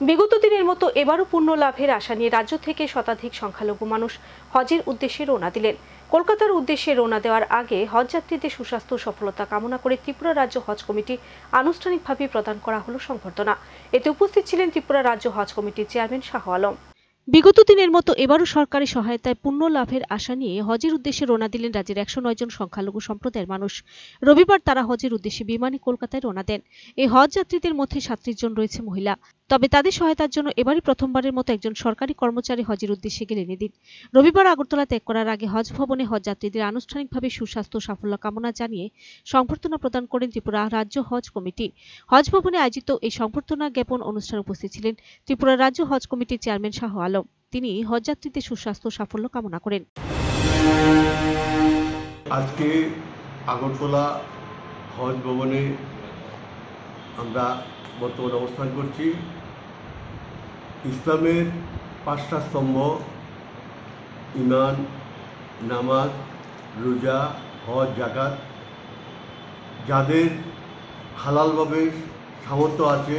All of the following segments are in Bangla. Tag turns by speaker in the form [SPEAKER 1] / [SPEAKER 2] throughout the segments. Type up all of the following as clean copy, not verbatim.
[SPEAKER 1] বিগত দিনের মতো এবারও পূর্ণ লাভের আশা নিয়ে রাজ্য থেকে শতাধিক সংখ্যালঘু মানুষ হজের উদ্দেশ্যে রওনা দিলেন। কলকাতার উদ্দেশ্যে রওনা দেওয়ার আগে হজ যাত্রীদের সুস্বাস্থ্য ও সফলতা কামনা করে ত্রিপুরা রাজ্য হজ কমিটি আনুষ্ঠানিকভাবে প্রদান করা হলো সংবর্ধনা। এতে উপস্থিত ছিলেন ত্রিপুরা রাজ্য হজ কমিটির চেয়ারম্যান শাহ আলম। বিগত দিনের মতো এবারও সরকারি সহায়তায় পূর্ণ লাভের আশা নিয়ে হজের উদ্দেশ্যে রওনা দিলেন রাজ্যের 109 জন সংখ্যালঘু সম্প্রদায়ের মানুষ। রবিবার তারা হজের উদ্দেশ্যে বিমানে কলকাতায় রওনা দেন। এই হজ যাত্রীদের মধ্যে 37 জন রয়েছে মহিলা। তবে তাদের সহায়তার জন্য এবারই প্রথমবারের মতো একজন সরকারি কর্মচারী হজের উদ্দেশ্যে গেলেন এদিন। রবিবার আগরতলা ত্যাগ করার আগে হজ ভবনে হজ যাত্রীদের আনুষ্ঠানিকভাবে সুস্বাস্থ্য ও সাফল্য কামনা জানিয়ে সংবর্ধনা প্রদান করেন ত্রিপুরা রাজ্য হজ কমিটি। হজ ভবনে আয়োজিত এই সংবর্ধনা জ্ঞাপন অনুষ্ঠানে উপস্থিত ছিলেন ত্রিপুরা রাজ্য হজ কমিটির চেয়ারম্যান শাহ আলম। তিনি হজযাত্রীদের সুস্বাস্থ্য সাফল্য কামনা করেন।
[SPEAKER 2] আজকে আগরতলা হজ ভবনে আমরা বর্তমানে অবস্থান করছি। ইসলামের 5টা স্তম্ভ ঈমান, নামাজ, রোজা, হজ, যাকাত, যাদের হালালভাবে সামর্থ্য আছে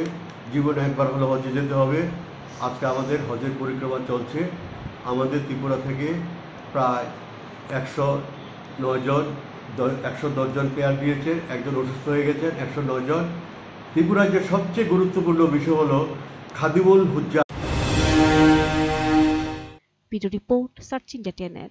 [SPEAKER 2] জীবনে একবার হলে হজে যেতে হবে। আজকে আমাদের হজের পরিক্রমা চলছে। আমাদের ত্রিপুরা থেকে প্রায় 110 জন পেয়ার দিয়েছে, একজন অসুস্থ হয়ে গেছেন, 109 জন। ত্রিপুরার যে সবচেয়ে গুরুত্বপূর্ণ বিষয় হলো Khadimul Hujjat.
[SPEAKER 1] Video report search India channel.